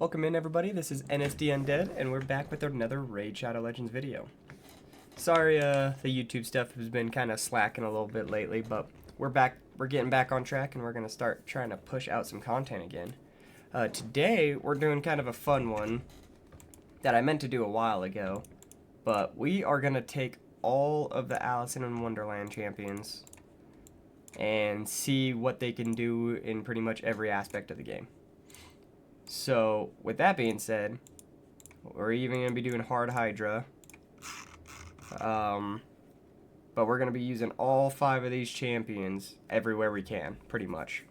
Welcome in everybody, this is NSD Undead, and we're back with another Raid Shadow Legends video. Sorry the YouTube stuff has been kind of slacking a little bit lately, but we're getting back on track, and we're going to start trying to push out some content again. Today, we're doing kind of a fun one that I meant to do a while ago, but we are going to take all of the Alice in Wonderland champions and see what they can do in pretty much every aspect of the game. So, with that being said, we're even going to be doing hard Hydra. But we're going to be using all 5 of these champions everywhere we can, pretty much.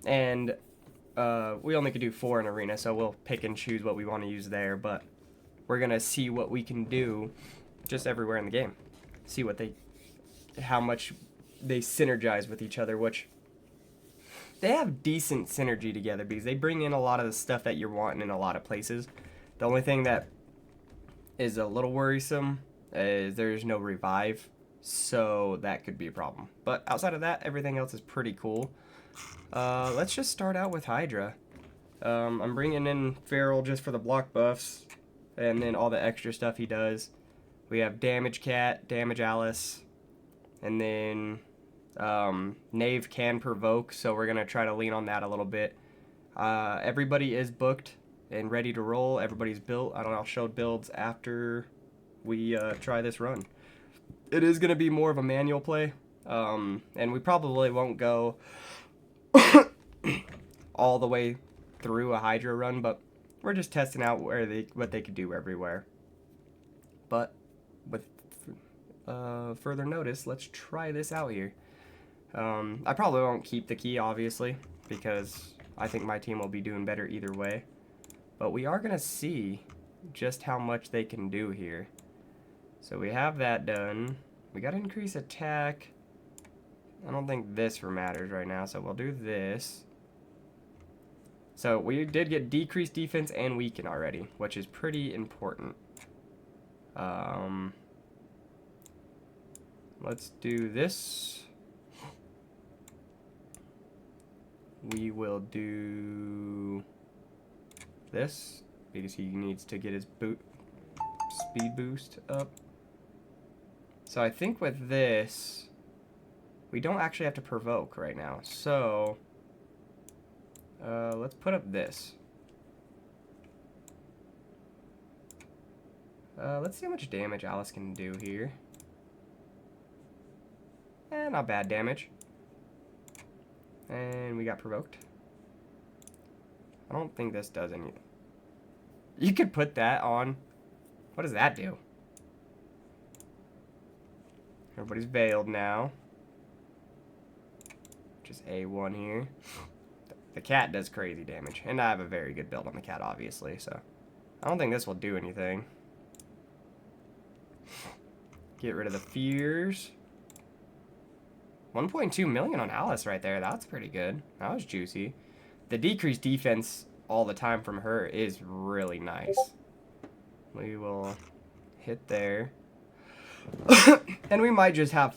And we only could do 4 in arena, so we'll pick and choose what we want to use there. But we're going to see what we can do just everywhere in the game. See what how much they synergize with each other, which they have decent synergy together because they bring in a lot of the stuff that you're wanting in a lot of places. The only thing that is a little worrisome is there's no revive, so that could be a problem. But outside of that, everything else is pretty cool. Let's just start out with Hydra. I'm bringing in Feral just for the block buffs, and then all the extra stuff he does. We have Damage Cat, Damage Alice, and then Knave can provoke, so we're going to try to lean on that a little bit. Everybody is booked and ready to roll. Everybody's built. I'll show builds after we try this run. It is going to be more of a manual play, and we probably won't go all the way through a Hydra run, but we're just testing out what they could do everywhere. But with further notice, let's try this out here. I probably won't keep the key, obviously, because I think my team will be doing better either way. But we are going to see just how much they can do here. So we have that done. We got to increase attack. I don't think this matters right now, so we'll do this. So we did get decreased defense and weaken already, which is pretty important. Let's do this. We will do this because he needs to get his speed boost up. So I think with this, we don't actually have to provoke right now. So let's put up this. Let's see how much damage Alice can do here. Not bad damage. And we got provoked. I don't think this does any. You could put that on. What does that do? Everybody's veiled now. Just A1 here. The cat does crazy damage. And I have a very good build on the cat, obviously. So I don't think this will do anything. Get rid of the fears. 1.2 million on Alice right there. That's pretty good. That was juicy. The decreased defense all the time from her is really nice. We will hit there. And we might just have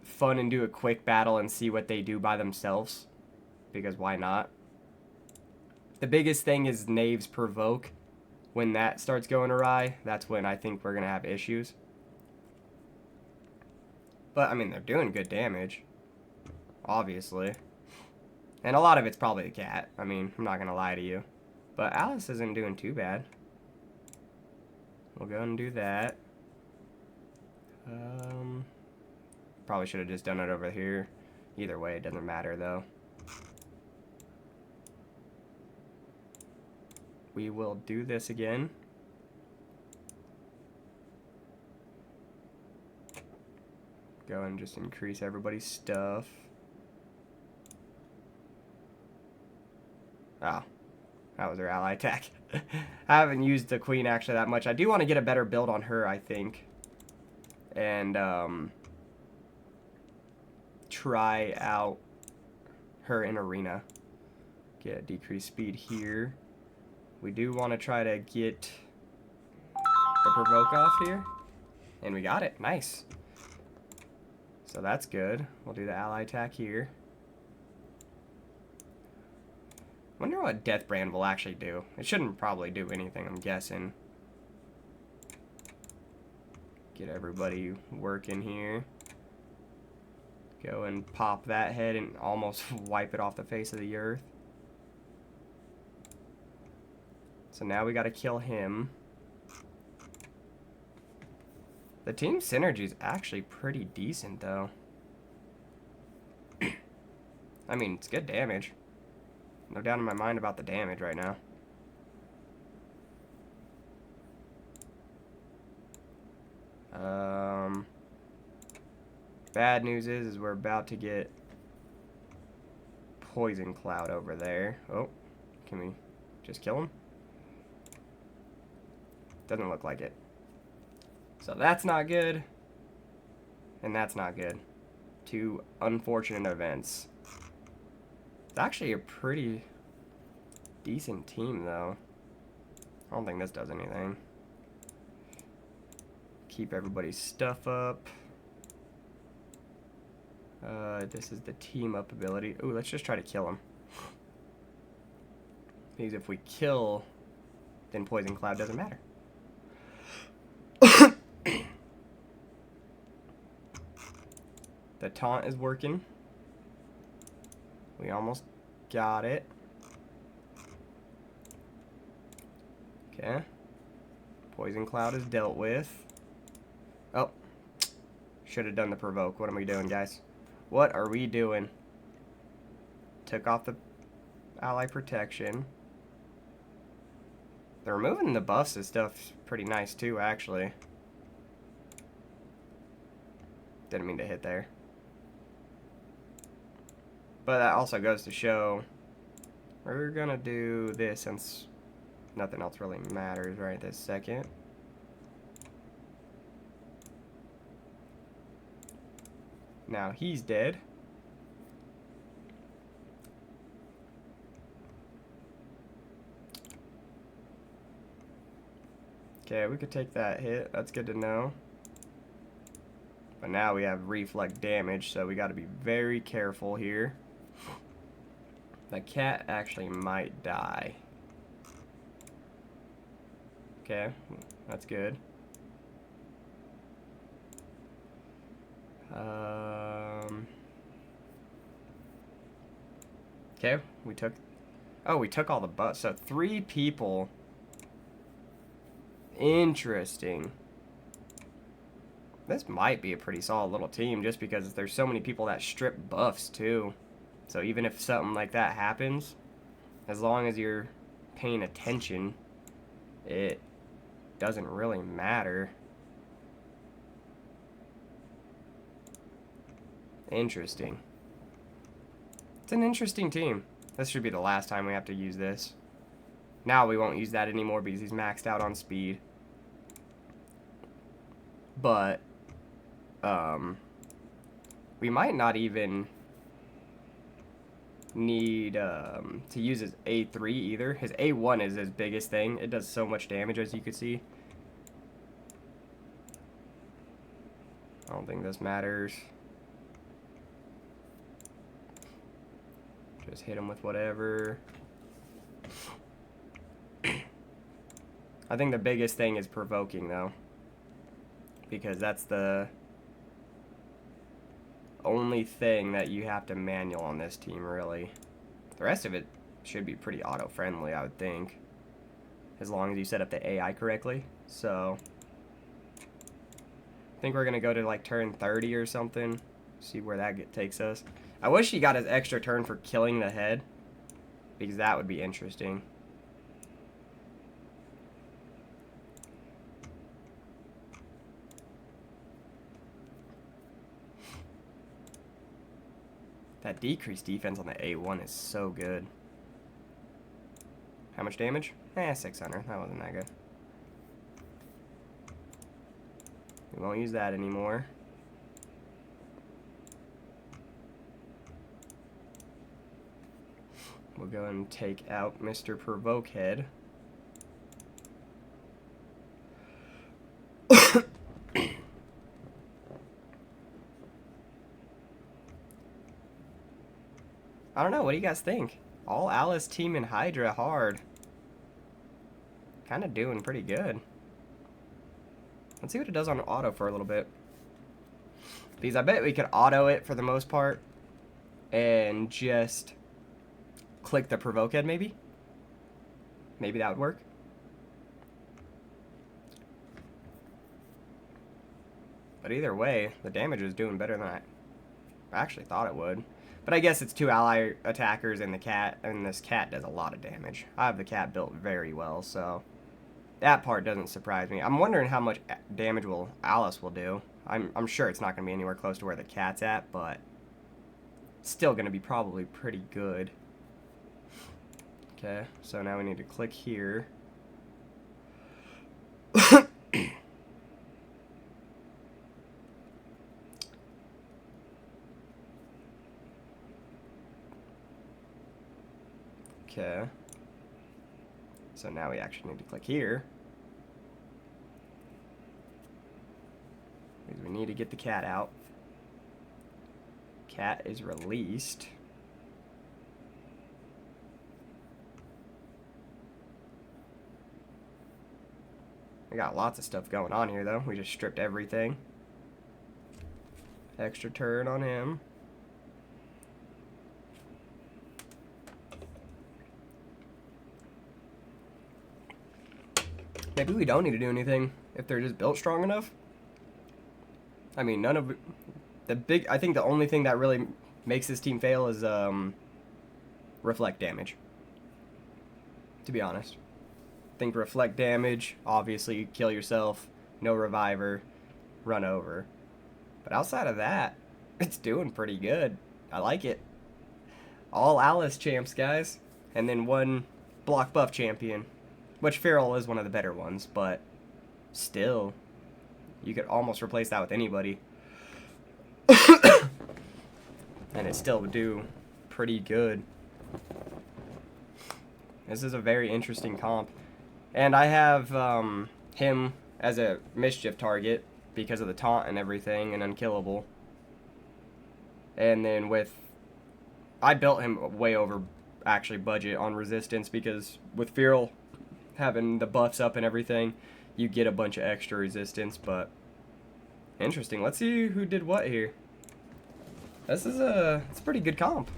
fun and do a quick battle and see what they do by themselves. Because why not? The biggest thing is Knave's provoke. When that starts going awry, that's when I think we're going to have issues. But, I mean, they're doing good damage, obviously. And a lot of it's probably the cat. I mean, I'm not going to lie to you. But Alice isn't doing too bad. We'll go and do that. Probably should have just done it over here. Either way, it doesn't matter, though. We will do this again. Go and just increase everybody's stuff. Oh, that was their ally attack. I haven't used the queen actually that much. I do want to get a better build on her, I think. And try out her in arena. Get decreased speed here. We do want to try to get the provoke off here. And we got it. Nice. So that's good. We'll do the ally attack here. Wonder what Death Brand will actually do. It shouldn't probably do anything, I'm guessing. Get everybody working here. Go and pop that head and almost wipe it off the face of the earth. So now we gotta kill him. The team synergy is actually pretty decent, though. I mean, it's good damage. No doubt in my mind about the damage right now. Bad news is we're about to get Poison Cloud over there. Oh, can we just kill him? Doesn't look like it. So that's not good. And that's not good. Two unfortunate events. It's actually a pretty decent team, though. I don't think this does anything. Keep everybody's stuff up. This is the team up ability. Ooh, let's just try to kill him. Because if we kill, then Poison Cloud doesn't matter. The taunt is working. We almost got it. Okay. Poison Cloud is dealt with. Oh. Should have done the provoke. What am we doing, guys? What are we doing? Took off the ally protection. The removing the buffs and stuff's pretty nice too, actually. Didn't mean to hit there. But that also goes to show we're gonna do this since nothing else really matters right this second. Now he's dead. Okay, we could take that hit. That's good to know. But now we have reflex damage, so we got to be very careful here. The cat actually might die. Okay, that's good. Okay, we took... Oh, we took all the buffs. So 3 people. Interesting. This might be a pretty solid little team just because there's so many people that strip buffs too. So even if something like that happens, as long as you're paying attention, it doesn't really matter. Interesting. It's an interesting team. This should be the last time we have to use this. Now we won't use that anymore because he's maxed out on speed. But we might not even need to use his A3 either. His A1 is his biggest thing. It does so much damage, as you can see. I don't think this matters. Just hit him with whatever. I think the biggest thing is provoking, though. Because that's the only thing that you have to manual on this team, really. The rest of it should be pretty auto-friendly, I would think. As long as you set up the AI correctly. So, I think we're going to go to like turn 30 or something. See where that takes us. I wish he got his extra turn for killing the head. Because that would be interesting. That decreased defense on the A1 is so good. How much damage? 600. That wasn't that good. We won't use that anymore. We'll go and take out Mr. Provoke Head. I don't know. What do you guys think? All Alice team in Hydra hard. Kind of doing pretty good. Let's see what it does on auto for a little bit. Because I bet we could auto it for the most part. And just click the provoke head maybe. Maybe that would work. But either way, the damage is doing better than I actually thought it would. But I guess it's 2 ally attackers and the cat, and this cat does a lot of damage. I have the cat built very well, so that part doesn't surprise me. I'm wondering how much damage Alice will do. I'm sure it's not going to be anywhere close to where the cat's at, but still going to be probably pretty good. Okay, so now we need to click here. Okay. So now we actually need to click here. Because we need to get the cat out. Cat is released. We got lots of stuff going on here though. We just stripped everything. Extra turn on him. Maybe we don't need to do anything if they're just built strong enough. I mean, none of I think the only thing that really makes this team fail is reflect damage. To be honest. I think reflect damage, obviously you kill yourself, no reviver, run over. But outside of that, it's doing pretty good. I like it. All Alice champs, guys. And then 1 block buff champion. Which Feral is one of the better ones, but still, you could almost replace that with anybody. And it still would do pretty good. This is a very interesting comp. And I have him as a mischief target because of the taunt and everything and unkillable. And then I built him way over actually budget on resistance because with Feral having the buffs up and everything, you get a bunch of extra resistance, but interesting. Let's see who did what here. It's a pretty good comp.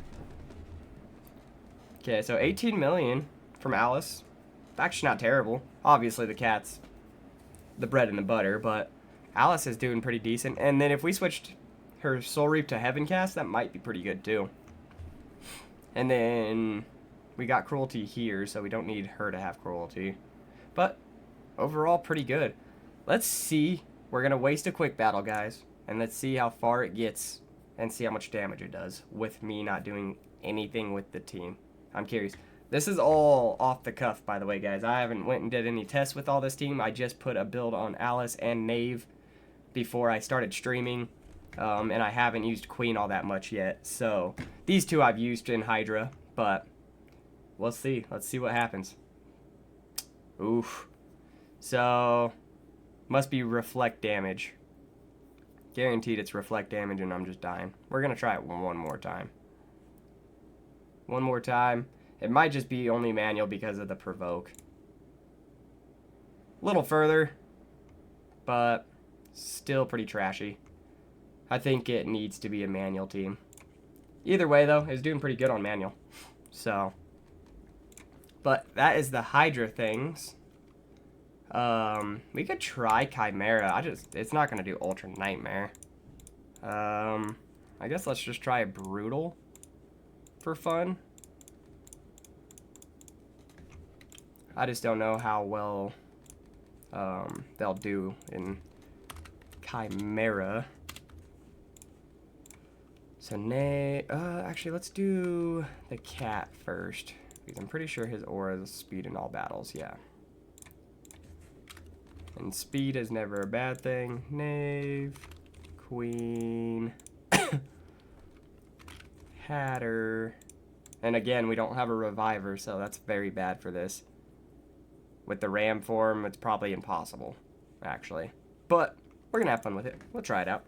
Okay, so 18 million from Alice. Actually not terrible. Obviously the cat's the bread and the butter, but Alice is doing pretty decent. And then if we switched her Soul Reap to Heaven Cast, that might be pretty good too. And then we got Cruelty here, so we don't need her to have Cruelty. But overall, pretty good. Let's see. We're going to waste a quick battle, guys. And let's see how far it gets and see how much damage it does with me not doing anything with the team. I'm curious. This is all off the cuff, by the way, guys. I haven't went and did any tests with all this team. I just put a build on Alice and Knave before I started streaming. And I haven't used Queen all that much yet. So these two I've used in Hydra, but we'll see. Let's see what happens. Oof. So, must be reflect damage. Guaranteed it's reflect damage and I'm just dying. We're going to try it one more time. One more time. It might just be only manual because of the provoke. A little further, but still pretty trashy. I think it needs to be a manual team. Either way, though, it's doing pretty good on manual. So, but that is the Hydra things. We could try Chimera. It's not going to do Ultra Nightmare. I guess let's just try a Brutal for fun. I just don't know how well they'll do in Chimera. So, actually, let's do the cat first. Because I'm pretty sure his aura is speed in all battles, yeah. And speed is never a bad thing. Knave, Queen, Hatter. And again, we don't have a Reviver, so that's very bad for this. With the Ram form, it's probably impossible, actually. But we're going to have fun with it. We'll try it out.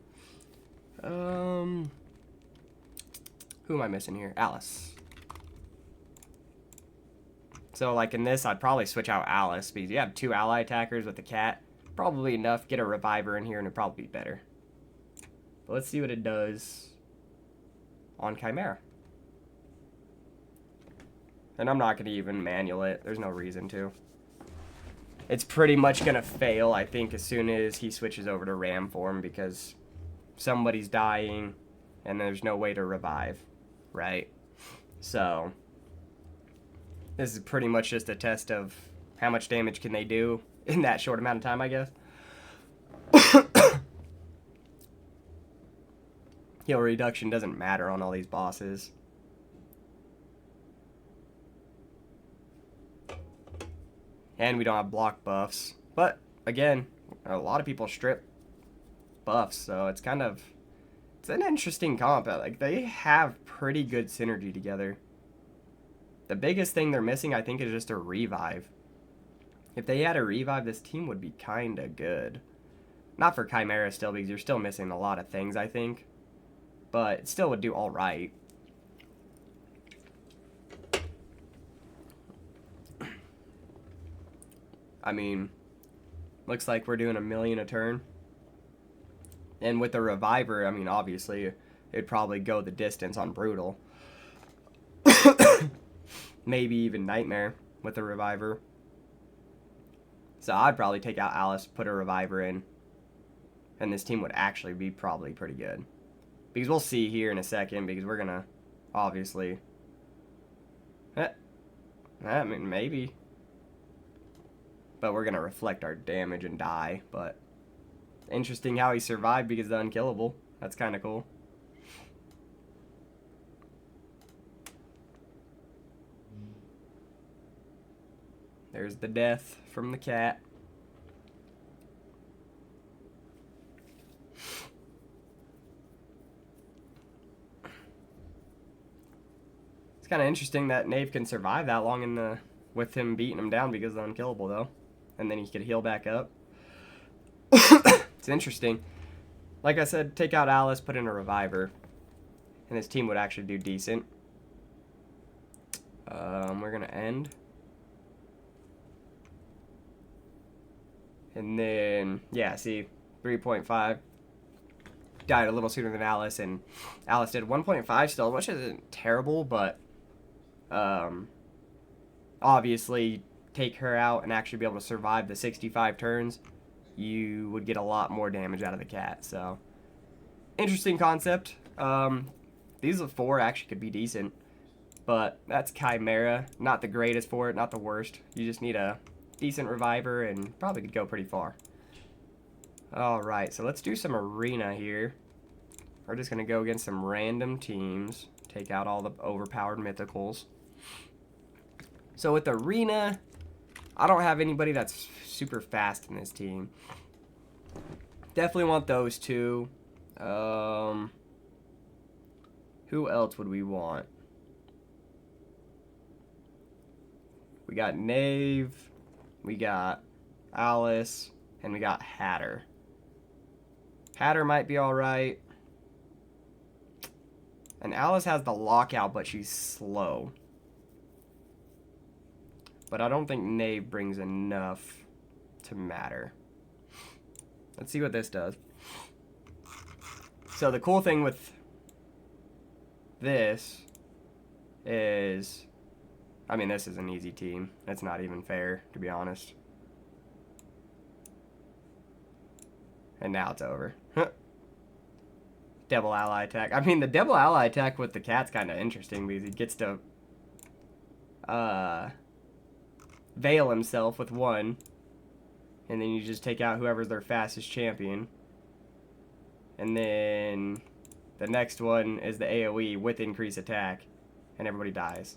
Who am I missing here? Alice. So, like in this, I'd probably switch out Alice because you have 2 ally attackers with the cat. Probably enough. Get a reviver in here and it'd probably be better. But let's see what it does on Chimera. And I'm not going to even manual it. There's no reason to. It's pretty much going to fail, I think, as soon as he switches over to Ram form because somebody's dying and there's no way to revive, right? So, this is pretty much just a test of how much damage can they do in that short amount of time, I guess. Heal reduction doesn't matter on all these bosses. And we don't have block buffs. But, again, a lot of people strip buffs, so it's kind of... It's an interesting comp. Like, they have pretty good synergy together. The biggest thing they're missing, I think, is just a revive. If they had a revive, this team would be kind of good. Not for Chimera still, because you're still missing a lot of things, I think. But it still would do all right. I mean, looks like we're doing 1 million a turn. And with the reviver, I mean, obviously, it'd probably go the distance on Brutal. Maybe even Nightmare with the reviver. So I'd probably take out Alice, put a reviver in. And this team would actually be probably pretty good. Because we'll see here in a second, because we're going to, obviously... I mean, maybe. But we're going to reflect our damage and die. But interesting how he survived because the unkillable. That's kind of cool. There's the death from the cat. It's kind of interesting that Knave can survive that long in the with him beating him down because of the unkillable, though. And then he could heal back up. It's interesting. Like I said, take out Alice, put in a reviver. And his team would actually do decent. We're going to end. And then, yeah, see, 3.5. Died a little sooner than Alice, and Alice did 1.5 still, which isn't terrible, but obviously take her out and actually be able to survive the 65 turns, you would get a lot more damage out of the cat. So, interesting concept. These 4 actually could be decent, but that's Chimera. Not the greatest for it, not the worst. You just need a decent reviver and probably could go pretty far. Alright, so let's do some arena here. We're just going to go against some random teams. Take out all the overpowered mythicals. So with arena, I don't have anybody that's super fast in this team. Definitely want those 2. Who else would we want? We got Knave, we got Alice, and we got Hatter. Hatter might be alright. And Alice has the lockout, but she's slow. But I don't think Knave brings enough to matter. Let's see what this does. So the cool thing with this is... I mean, this is an easy team. It's not even fair, to be honest. And now it's over. Double ally attack. I mean, the double ally attack with the cat's kind of interesting because he gets to veil himself with 1. And then you just take out whoever's their fastest champion. And then the next one is the AoE with increased attack. And everybody dies.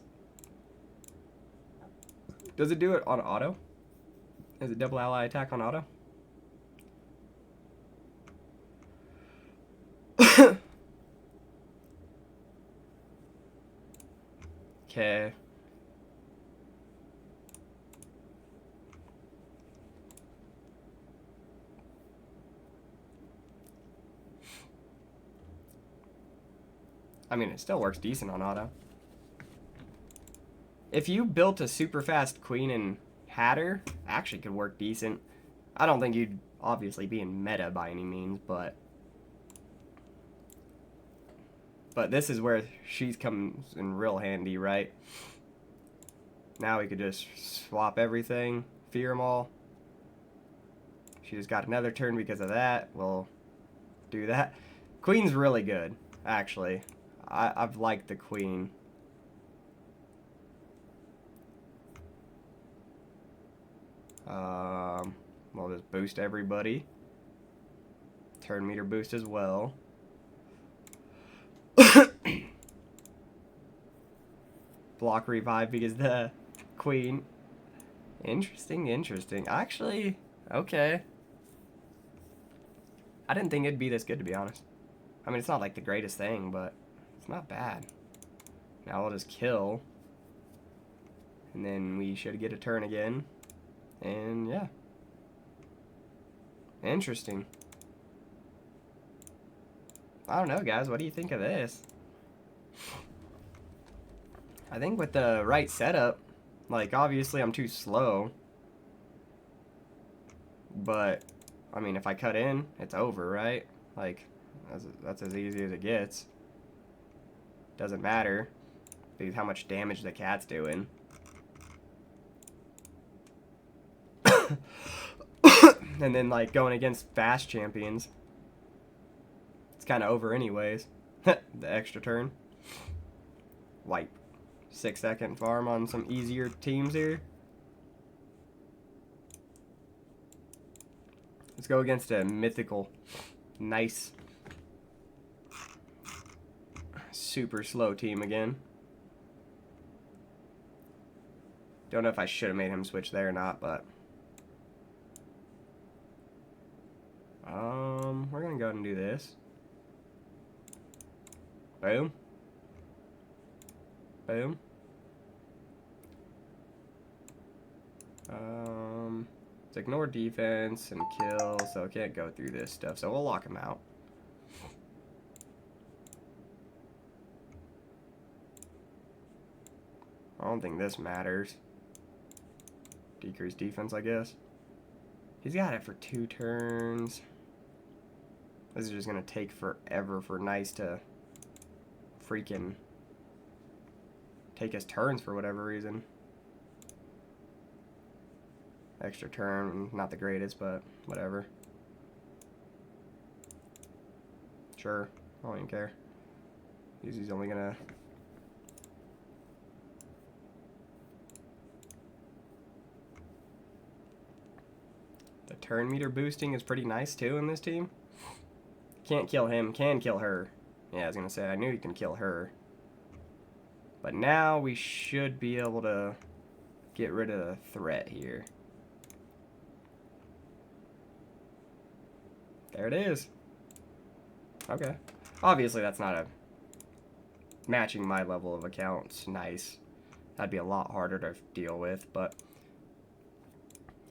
Does it do it on auto? Is it double ally attack on auto? Okay. I mean, it still works decent on auto. if you built a super fast queen and Hatter, actually could work decent. I don't think you'd obviously be in meta by any means, but this is where she comes in real handy, right? Now we could just swap everything, fear them all. She just got another turn because of that. We'll do that. Queen's really good, actually. I've liked the queen. We'll just boost everybody. Turn meter boost as well. Block revive because the queen. Interesting, interesting. Actually, okay. I didn't think it'd be this good, to be honest. I mean, it's not like the greatest thing, but it's not bad. Now we'll just kill. And then we should get a turn again. And yeah. Interesting. I don't know, guys. What do you think of this? I think with the right setup, like, obviously I'm too slow. But, I mean, if I cut in, it's over, right? Like, that's as easy as it gets. Doesn't matter. Because how much damage the cat's doing. And then, like, going against fast champions, it's kind of over anyways. The extra turn. Wipe. 6-second farm on some easier teams here. Let's go against a mythical, nice, super slow team again. Don't know if I should have made him switch there or not, but we're gonna go ahead and do this. Boom. Boom. Let's ignore defense and kill, so I can't go through this stuff, so we'll lock him out. I don't think this matters. Decrease defense, I guess. He's got it for 2 turns. This is just gonna take forever for Nice to freaking take his turns for whatever reason. Extra turn, not the greatest, but whatever. Sure, I don't even care. He's only gonna... The turn meter boosting is pretty nice too in this team. Can't kill him, can kill her. Yeah, I was gonna say, I knew you can kill her. But now we should be able to get rid of the threat here. There it is. Okay. Obviously that's not a matching my level of accounts. Nice. That'd be a lot harder to deal with, but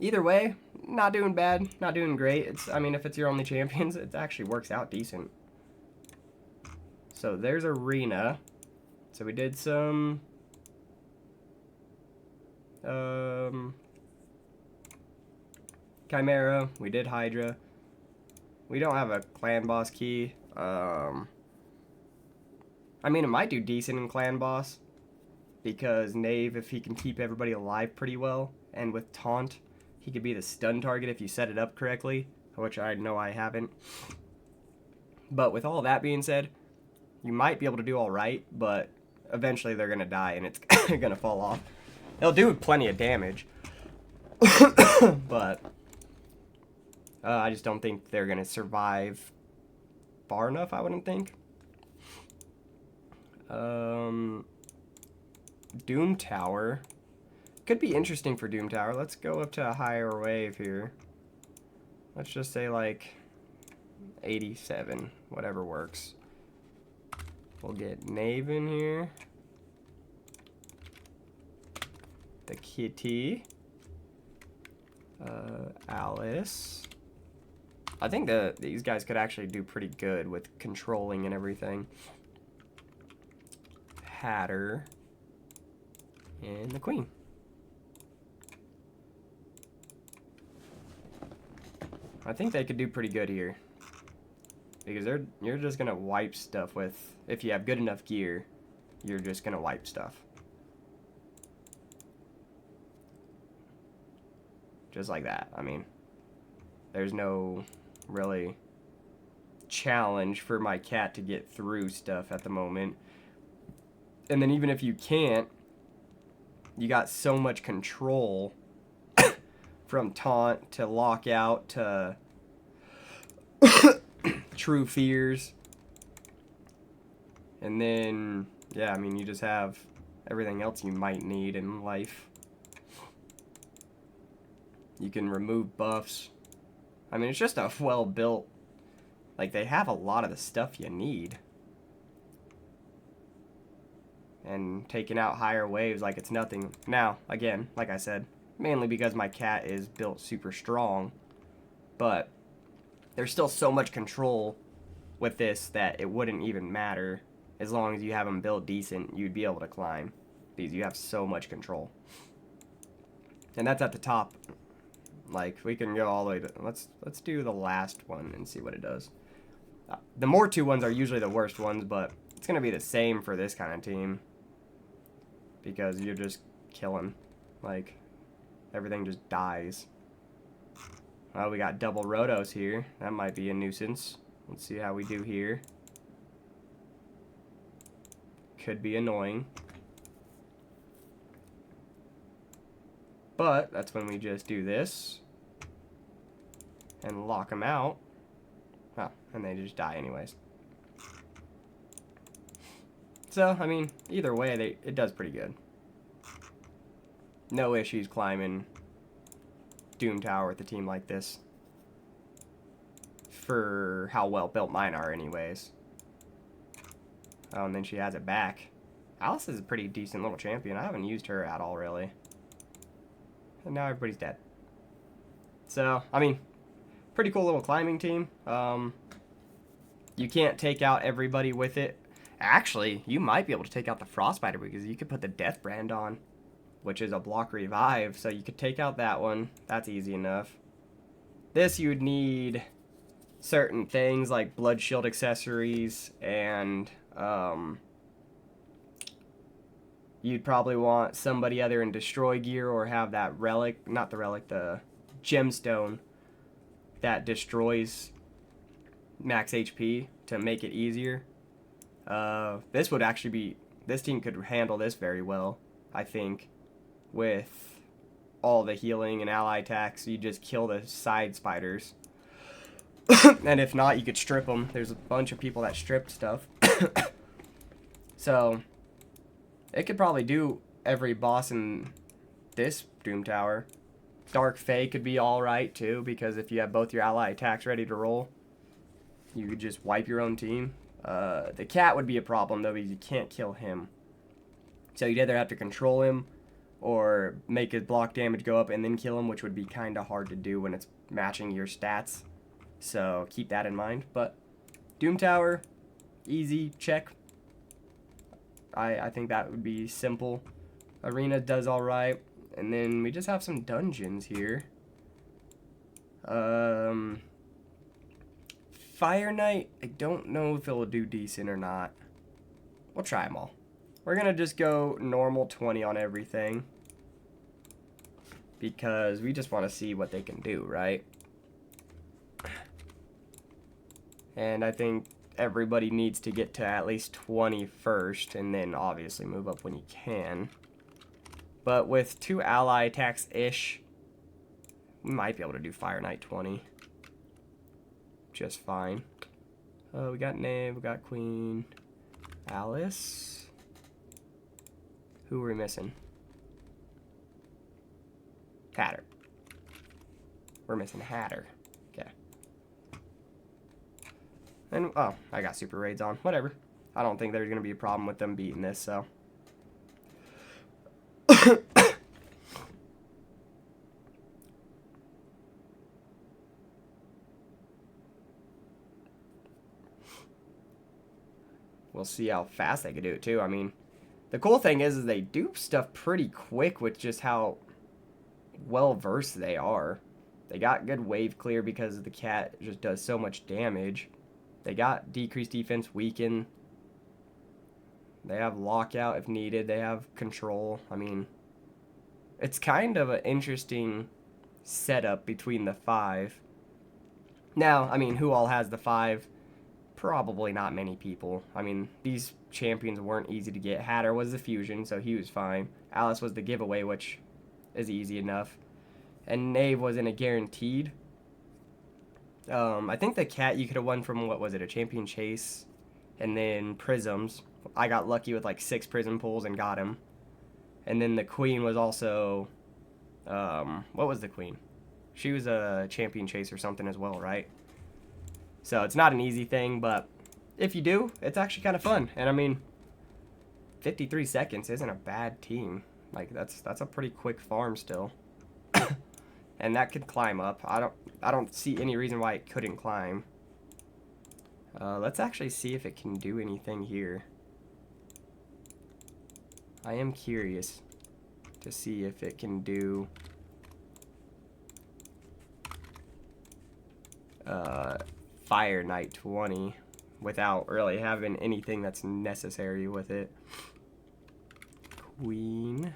either way, not doing bad, not doing great. It's, I mean, if it's your only champions, it actually works out decent. So there's Arena. So we did some Chimera, we did Hydra. We don't have a clan boss key. I mean, it might do decent in clan boss because Knave, if he can keep everybody alive pretty well, and with taunt, he could be the stun target if you set it up correctly, which I know I haven't. But with all that being said, you might be able to do all right, but eventually they're gonna die and it's gonna fall off. They'll do plenty of damage, but I just don't think they're gonna survive far enough, I wouldn't think. Doom Tower. Could be interesting for Doom Tower. Let's go up to a higher wave here. Let's just say like 87, whatever works. We'll get Knave in here. The kitty. Alice. I think these guys could actually do pretty good with controlling and everything. Hatter. And the queen. I think they could do pretty good here. Because you're just going to wipe stuff with... If you have good enough gear, you're just going to wipe stuff. Just like that. I mean, there's no really challenge for my cat to get through stuff at the moment. And then even if you can't, you got so much control from taunt to lockout to true fears. And then, yeah, I mean, you just have everything else you might need in life. You can remove buffs. I mean, it's just a well-built... Like, they have a lot of the stuff you need. And taking out higher waves like it's nothing. Now, again, like I said, mainly because my cat is built super strong. But there's still so much control with this that it wouldn't even matter. As long as you have them built decent, you'd be able to climb. Because you have so much control. And that's at the top. Like, we can go all the way to... Let's do the last one and see what it does. The more 2 ones are usually the worst ones, but it's going to be the same for this kind of team. Because you're just killing. Like, everything just dies. Oh, we got double rotos here. That might be a nuisance. Let's see how we do here. Could be annoying. But that's when we just do this. And lock them out. Oh, and they just die anyways. So, I mean, either way, it does pretty good. No issues climbing Doom Tower with a team like this. For how well built mine are anyways. Oh, and then she has it back. Alice is a pretty decent little champion. I haven't used her at all, really. And now everybody's dead. So, I mean, pretty cool little climbing team. You can't take out everybody with it. Actually, you might be able to take out the Frostbiter because you could put the Death Brand on, which is a block revive. So you could take out that one. That's easy enough. This you would need certain things like Blood Shield accessories, and you'd probably want somebody either in Destroy gear or have that relic, not the relic, the gemstone that destroys max HP to make it easier. This would actually be, this team could handle this very well, I think, with all the healing and ally attacks. You just kill the side spiders. And if not, you could strip them. There's a bunch of people that strip stuff. So, it could probably do every boss in this Doom Tower. Dark Fae could be alright too, because if you have both your ally attacks ready to roll, you could just wipe your own team. The cat would be a problem though, because you can't kill him. So you'd either have to control him or make his block damage go up and then kill him, which would be kind of hard to do when it's matching your stats. So keep that in mind. But Doom Tower, easy, check. I think that would be simple. Arena does alright. And then we just have some dungeons here. Fire Knight, I don't know if it'll do decent or not. We'll try them all. We're going to just go normal 20 on everything. Because we just want to see what they can do, right? And I think everybody needs to get to at least 20 first, and then obviously move up when you can. But with 2 ally attacks-ish, we might be able to do Fire Knight 20. Just fine. We got Knave, we got Queen, Alice. Who are we missing? Hatter. We're missing Hatter. Okay. And, oh, I got super raids on. Whatever. I don't think there's going to be a problem with them beating this, so. We'll see how fast they can do it, too. I mean, The cool thing is they do stuff pretty quick with just how well versed they are. They got good wave clear because the cat just does so much damage. They got decreased defense, weaken. They have lockout if needed. They have control. I mean, it's kind of an interesting setup between the 5. Now, I mean, who all has the 5? Probably not many people. I mean, these champions weren't easy to get. Hatter was the fusion, so he was fine. Alice was the giveaway, which is easy enough. And Knave was in a guaranteed. I think the cat you could have won from, what was it, a champion chase? And then prisms. I got lucky with like 6 prism pulls and got him. And then the queen was also, what was the queen? She was a champion chase or something as well, right? So it's not an easy thing, but if you do, it's actually kind of fun. And I mean, 53 seconds isn't a bad team. Like that's a pretty quick farm still. And that could climb up. I don't see any reason why it couldn't climb. Let's actually see if it can do anything here. I am curious to see if it can do Fire Knight 20 without really having anything that's necessary with it. Queen.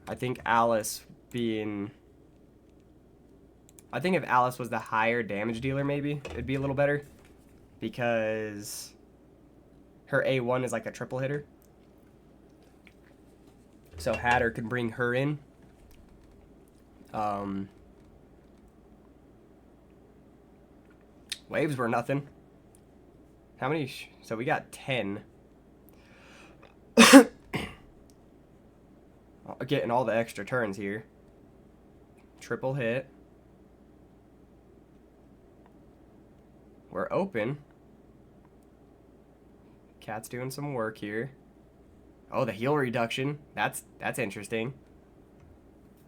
I think Alice being... I think if Alice was the higher damage dealer, maybe it'd be a little better. Because her A1 is like a triple hitter. So Hatter could bring her in. Waves were nothing. How many? So we got 10. Getting all the extra turns here. Triple hit. We're open. Cat's doing some work here. Oh, the heal reduction. That's interesting.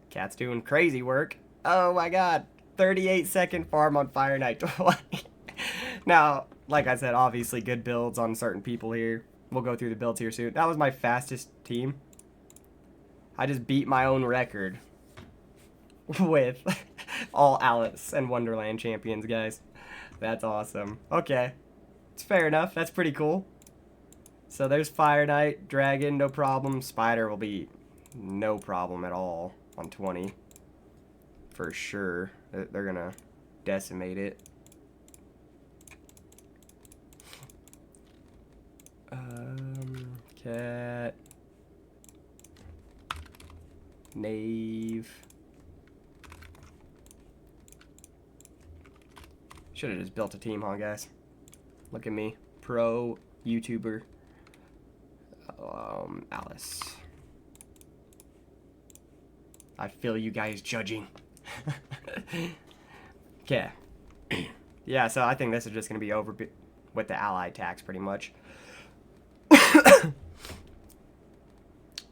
Cat's doing crazy work. Oh my god. 38-second farm on Fire Knight 20. Now, like I said, obviously good builds on certain people here. We'll go through the builds here soon. That was my fastest team. I just beat my own record with all Alice and Wonderland champions, guys. That's awesome. Okay. It's fair enough. That's pretty cool. So there's Fire Knight, Dragon, no problem. Spider will be no problem at all on 20. For sure. They're going to decimate it. Cat. Knave. Should have just built a team, huh, guys? Look at me. Pro YouTuber. Alice. I feel you guys judging. Okay. Yeah, so I think this is just going to be over with the ally tax, pretty much.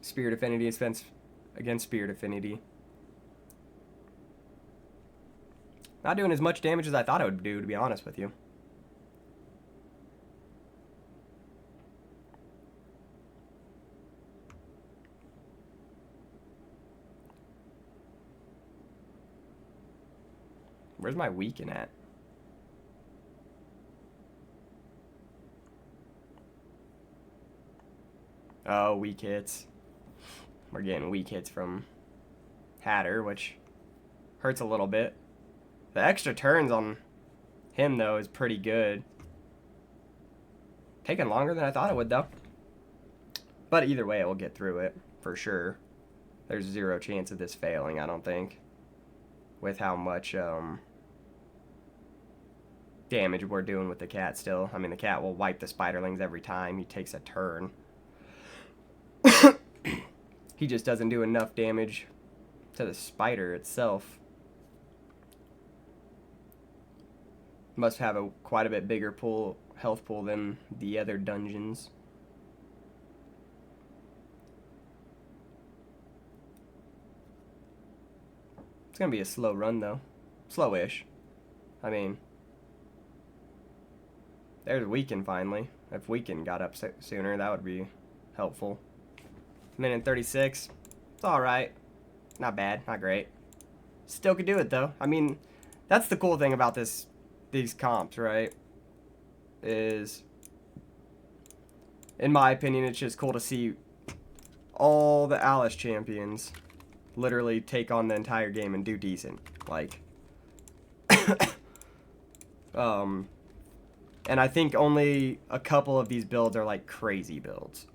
Spirit Affinity defense against Spirit Affinity. Not doing as much damage as I thought it would do, to be honest with you. Where's my weaken at? Oh, weak hits. We're getting weak hits from Hatter, which hurts a little bit. The extra turns on him, though, is pretty good. Taking longer than I thought it would, though. But either way, it will get through it, for sure. There's zero chance of this failing, I don't think. With how much damage we're doing with the cat still. I mean, the cat will wipe the spiderlings every time he takes a turn. He just doesn't do enough damage to the spider itself. Must have a quite a bit bigger health pool than the other dungeons. It's gonna be a slow run though. Slowish. I mean, there's Weaken finally. If Weaken got up sooner, that would be helpful. Minute 36. It's alright. Not bad, not great. Still could do it though. I mean, that's the cool thing about these comps, right? Is, in my opinion, it's just cool to see all the Alice champions literally take on the entire game and do decent. Like, and I think only a couple of these builds are like crazy builds.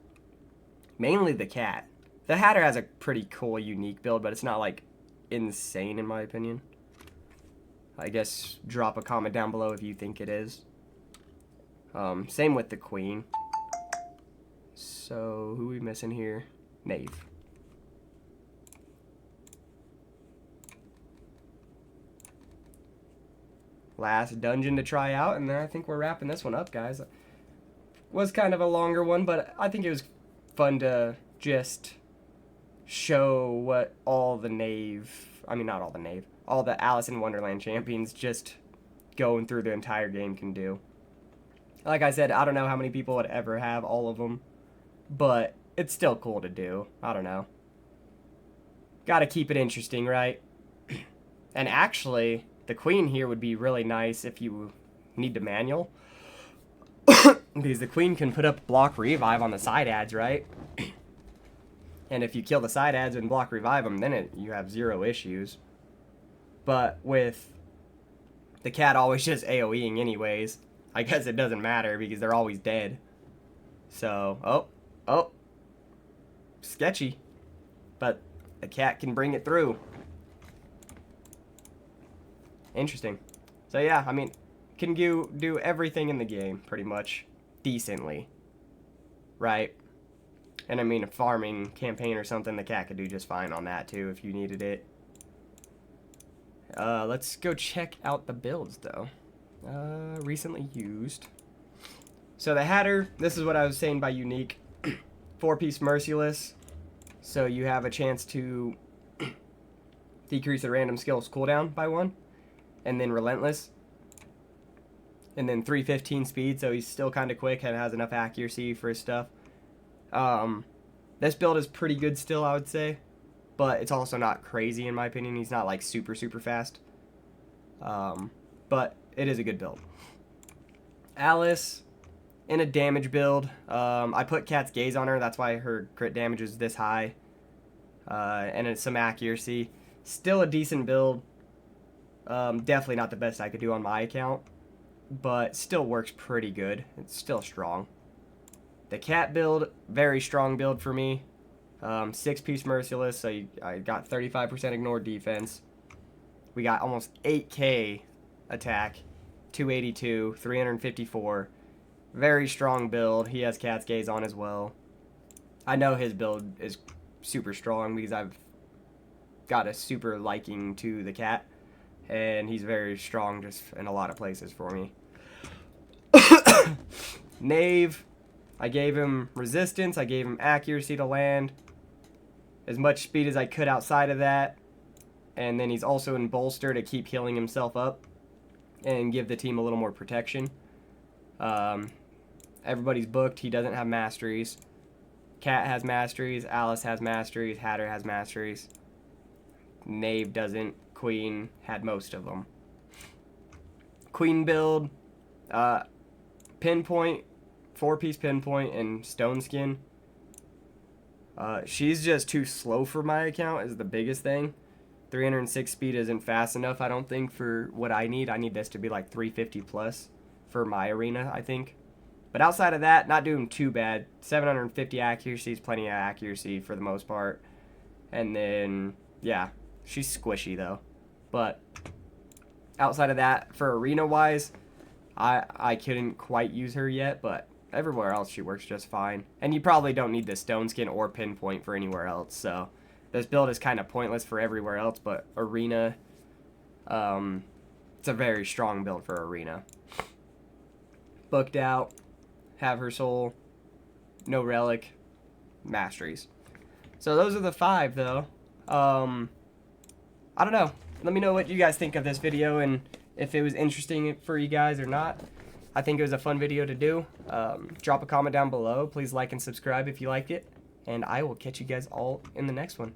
Mainly the cat. The Hatter has a pretty cool, unique build, but it's not like insane in my opinion. I guess drop a comment down below if you think it is. Same with the Queen. So, who are we missing here? Knave. Last dungeon to try out, and then I think we're wrapping this one up, guys. Was kind of a longer one, but I think it was fun to just show what all the not all the Knave, all the Alice in Wonderland champions just going through the entire game can do. Like I said, I don't know how many people would ever have all of them, but it's still cool to do. I don't know. Gotta keep it interesting, right? And actually, the Queen here would be really nice if you need to manual. Because the Queen can put up block revive on the side adds, right? And if you kill the side adds and block revive them, then you have zero issues. But with the cat always just AoEing anyways, I guess it doesn't matter because they're always dead. So, oh. Sketchy. But the cat can bring it through. Interesting. So yeah, I mean, can do everything in the game, pretty much, decently. Right? And I mean, a farming campaign or something, the cat could do just fine on that too, if you needed it. Let's go check out the builds, though. Recently used. So the Hatter, this is what I was saying by unique. 4-piece Merciless. So you have a chance to decrease the random skills cooldown by 1. And then Relentless. And then 315 speed, so he's still kind of quick and has enough accuracy for his stuff. This build is pretty good still, I would say. But it's also not crazy, in my opinion. He's not, like, super, super fast. But it is a good build. Alice, in a damage build. I put Cat's Gaze on her. That's why her crit damage is this high. And it's some accuracy. Still a decent build. Definitely not the best I could do on my account. But still works pretty good. It's still strong. The cat build, very strong build for me. 6-piece Merciless, so I got 35% ignore defense. We got almost 8k attack, 282, 354. Very strong build. He has Cat's Gaze on as well. I know his build is super strong because I've got a super liking to the cat. And he's very strong just in a lot of places for me. Knave, I gave him resistance, I gave him accuracy to land, as much speed as I could outside of that, and then he's also in bolster to keep healing himself up and give the team a little more protection. Everybody's booked, he doesn't have masteries. Cat has masteries, Alice has masteries, Hatter has masteries. Knave doesn't, Queen had most of them. Queen build, Pinpoint, 4-piece Pinpoint, and Stone Skin. She's just too slow for my account is the biggest thing. 306 speed isn't fast enough, I don't think, for what I need. I need this to be like 350 plus for my arena, I think. But outside of that, not doing too bad. 750 accuracy is plenty of accuracy for the most part. And then, yeah, she's squishy though. But outside of that, for arena-wise, I couldn't quite use her yet, but everywhere else she works just fine. And you probably don't need the Stone Skin or Pinpoint for anywhere else, so this build is kind of pointless for everywhere else, but arena, it's a very strong build for arena. Booked out, have her soul, no relic, masteries. So those are the 5, though. I don't know. Let me know what you guys think of this video and if it was interesting for you guys or not. I think it was a fun video to do. Drop a comment down below. Please like and subscribe if you liked it. And I will catch you guys all in the next one.